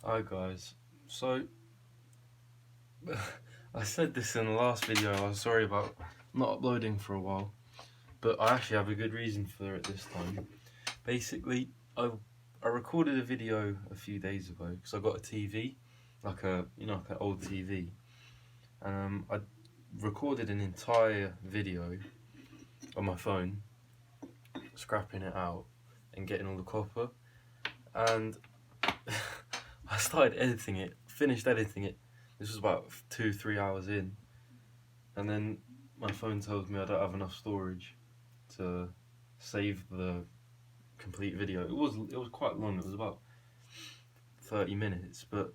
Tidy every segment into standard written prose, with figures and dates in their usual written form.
Hi guys, so I said this in the last video. I was sorry about not uploading for a while, but I actually have a good reason for it this time. Basically, I recorded a video a few days ago because I got a TV, like like an old TV. I recorded an entire video on my phone, scrapping it out and getting all the copper, and I started editing it, finished editing it. This was about 2-3 hours in, and then my phone tells me I don't have enough storage to save the complete video. It was quite long. It was about 30 minutes, but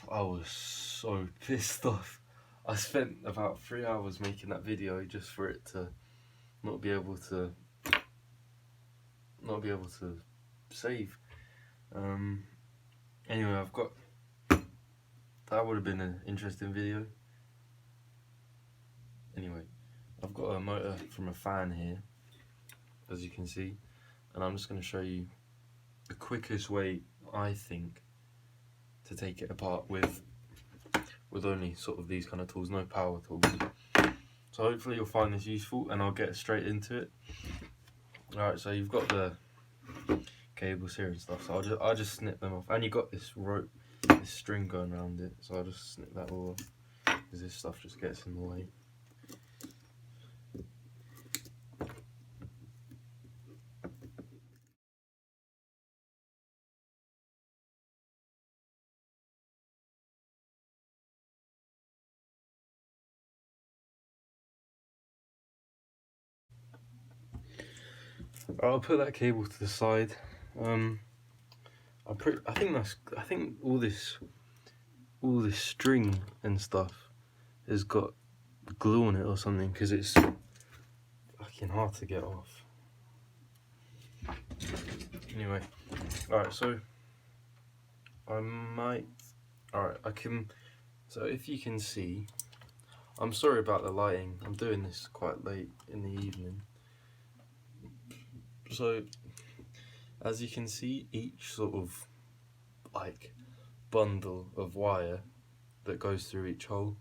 I was so pissed off. I spent about 3 hours making that video just for it to not be able to save. Anyway, I've got that would have been an interesting video. Anyway, I've got a motor from a fan here, as you can see, and I'm just going to show you the quickest way I think to take it apart with only sort of these kind of tools, no power tools. So hopefully you'll find this useful, and I'll get straight into it. Alright, so you've got the cables here and stuff, so I'll just snip them off, and you've got this rope, this string going around it, so I'll just snip that all off because this stuff just gets in the way. I'll put that cable to the side. I think all this string and stuff has got glue on it or something, because it's fucking hard to get off. Anyway, alright, so I can, so if you can see, I'm sorry about the lighting, I'm doing this quite late in the evening. So, as you can see, each sort of like bundle of wire that goes through each hole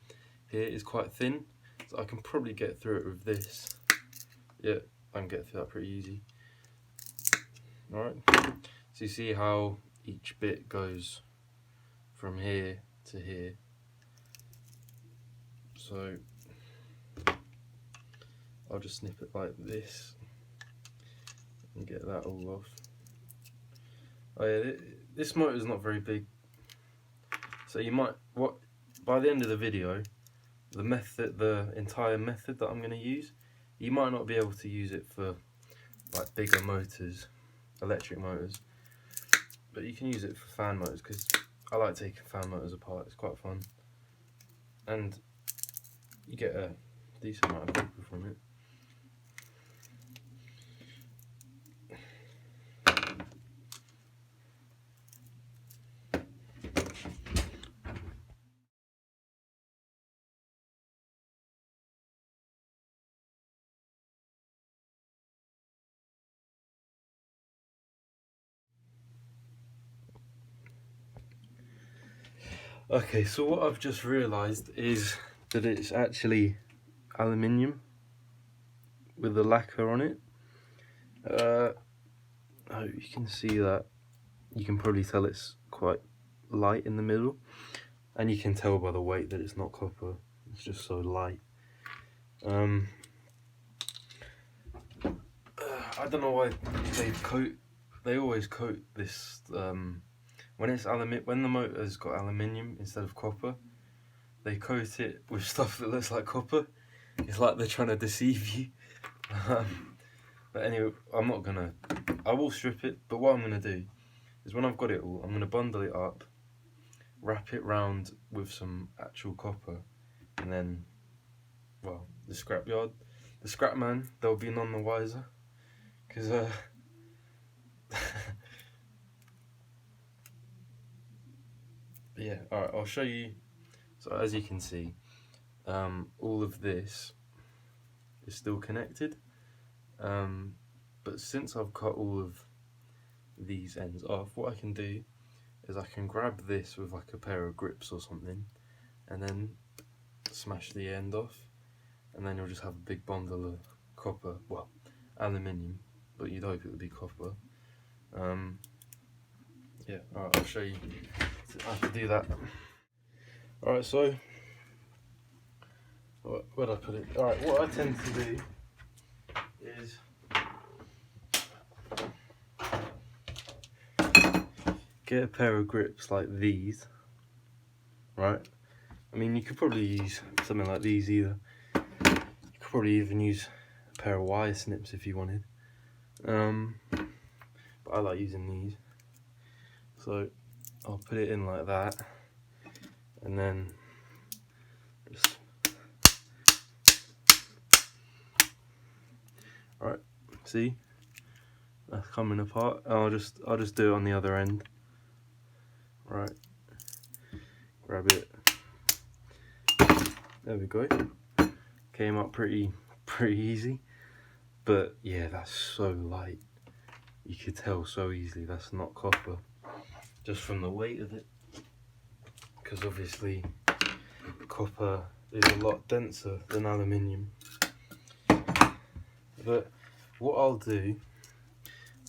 here is quite thin, so I can probably get through it with this. Yeah, I can get through that pretty easy. Alright, so you see how each bit goes from here to here. So I'll just snip it like this and get that all off. Oh yeah, this motor is not very big, so you might, by the end of the video, the entire method that I'm going to use, you might not be able to use it for like bigger motors, electric motors, but you can use it for fan motors, because I like taking fan motors apart. It's quite fun, and you get a decent amount of copper from it. Okay, so what I've just realised is that it's actually aluminium with a lacquer on it. I hope you can see that. You can probably tell it's quite light in the middle, and you can tell by the weight that it's not copper. It's just so light. I don't know why they always coat this when the motor's got aluminium instead of copper, they coat it with stuff that looks like copper. It's like they're trying to deceive you. But anyway, I will strip it, but what I'm gonna do is, when I've got it all, I'm gonna bundle it up, wrap it round with some actual copper, and then, well, the scrap man, they'll be none the wiser, because yeah, alright, I'll show you. So as you can see, all of this is still connected, but since I've cut all of these ends off, what I can do is I can grab this with like a pair of grips or something and then smash the end off, and then you'll just have a big bundle of copper, well, aluminium, but you'd hope it would be copper. Yeah, alright, I'll show you how to do that. Alright, so where'd I put it? Alright, what I tend to do is get a pair of grips like these, right? I mean, you could probably use something like these either. You could probably even use a pair of wire snips if you wanted. But I like using these. So I'll put it in like that, and then just right. See, that's coming apart. I'll just do it on the other end. Right, grab it. There we go. Came up pretty easy, but yeah, that's so light. You could tell so easily that's not copper, just from the weight of it. Because obviously, copper is a lot denser than aluminium. But what I'll do,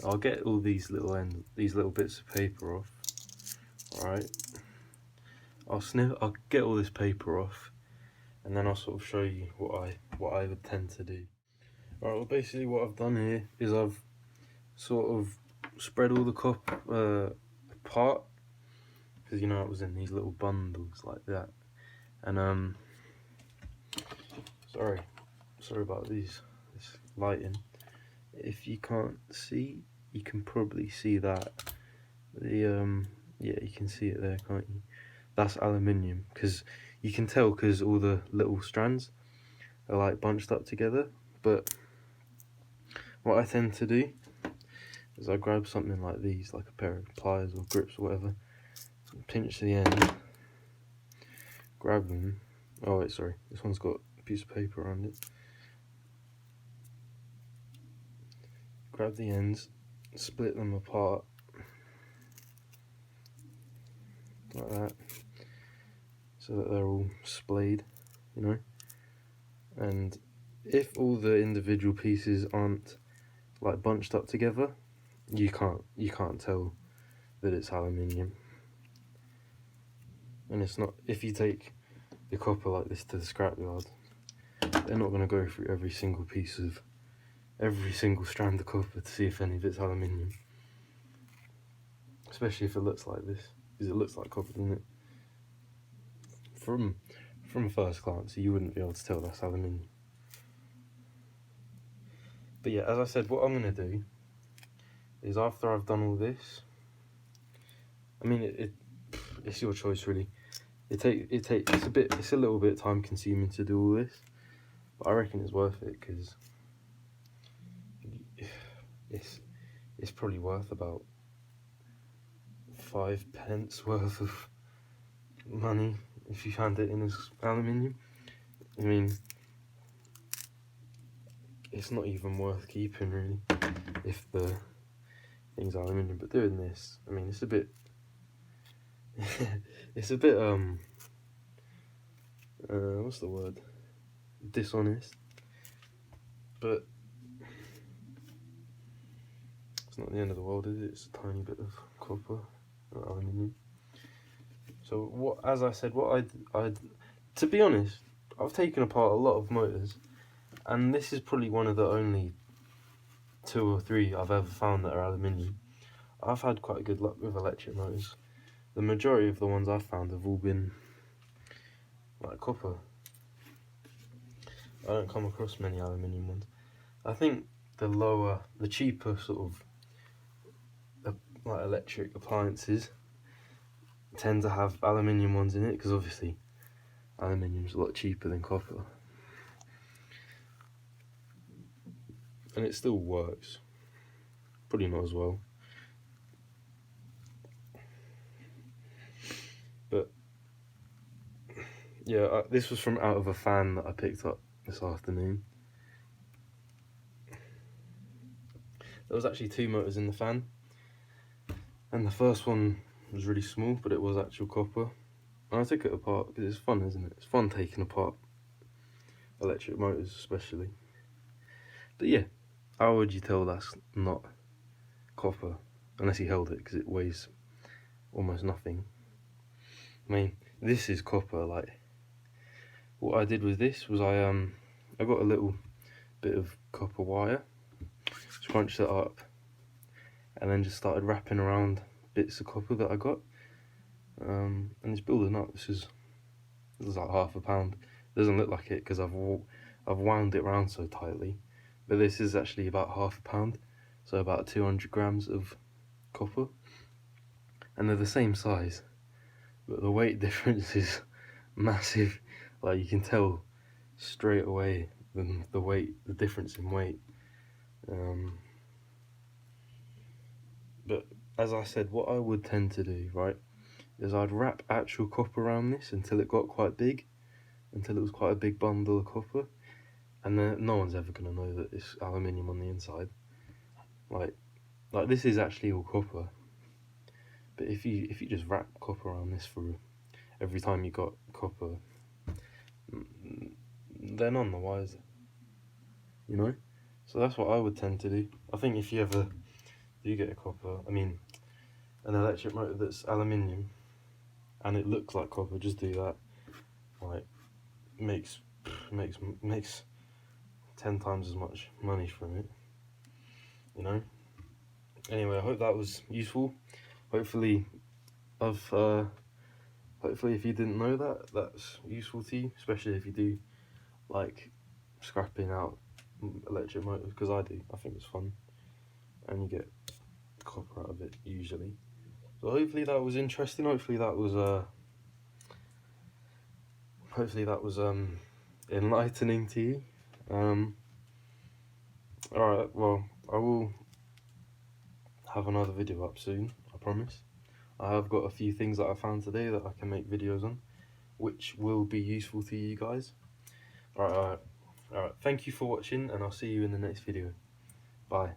I'll get all these little bits of paper off. Alright, I'll get all this paper off, and then I'll sort of show you what I would tend to do. Alright, well basically what I've done here is I've sort of spread all the copper apart, because you know it was in these little bundles like that. And sorry about this lighting. If you can't see, you can probably see that yeah, you can see it there, can't you? That's aluminium, because you can tell because all the little strands are like bunched up together. But what I tend to do is I grab something like these, like a pair of pliers or grips or whatever, so pinch the end, grab them. Oh wait, sorry, this one's got a piece of paper around it. Grab the ends, split them apart like that, so that they're all splayed, you know. And if all the individual pieces aren't like bunched up together, you can't tell that it's aluminium. And it's not, if you take the copper like this to the scrapyard, they're not going to go through every single strand of copper to see if any of it's aluminium. Especially if it looks like this, because it looks like copper, doesn't it? From first glance, you wouldn't be able to tell that's aluminium. But yeah, as I said, what I'm going to do is, after I've done all this, I mean, it's your choice really. It's a little bit time consuming to do all this, but I reckon it's worth it, because it's probably worth about 5p worth of money if you found it in as aluminium. I mean, it's not even worth keeping really if the thing's aluminium. But doing this, I mean, it's a bit what's the word, dishonest, but it's not the end of the world, is it? It's a tiny bit of copper or aluminium. So as I said, to be honest, I've taken apart a lot of motors, and this is probably one of the only 2 or 3 I've ever found that are aluminium. I've had quite good luck with electric motors. The majority of the ones I've found have all been like copper. I don't come across many aluminium ones. I think the cheaper sort of like electric appliances tend to have aluminium ones in it, because obviously aluminium's a lot cheaper than copper, and it still works. Probably not as well, but yeah, this was from out of a fan that I picked up this afternoon. There was actually 2 motors in the fan, and the first one was really small, but it was actual copper. And I took it apart because it's fun, isn't it? It's fun taking apart electric motors, especially. But yeah, how would you tell that's not copper? Unless you held it, because it weighs almost nothing. I mean, this is copper. Like, what I did with this was I got a little bit of copper wire, scrunched it up, and then just started wrapping around bits of copper that I got. And it's building up. This is like £1/2. Doesn't look like it because I've wound it around so tightly, but this is actually about £1/2, so about 200 grams of copper, and they're the same size, but the weight difference is massive. Like, you can tell straight away the difference in weight. But as I said, what I would tend to do, right, is I'd wrap actual copper around this until it got quite big, until it was quite a big bundle of copper, and then no one's ever gonna know that it's aluminium on the inside. Like this is actually all copper. But if you just wrap copper around this for every time you got copper, they're none the wiser, you know? So that's what I would tend to do. I think if you ever do get an electric motor that's aluminium and it looks like copper, just do that. Like, makes 10 times as much money from it, you know? Anyway, I hope that was useful. Hopefully if you didn't know that, that's useful to you, especially if you do like scrapping out electric motors, because I do. I think it's fun, and you get copper out of it usually. So hopefully that was interesting. Hopefully that was enlightening to you. Alright, well, I will have another video up soon, I promise. I have got a few things that I found today that I can make videos on, which will be useful to you guys. Alright, thank you for watching, and I'll see you in the next video. Bye.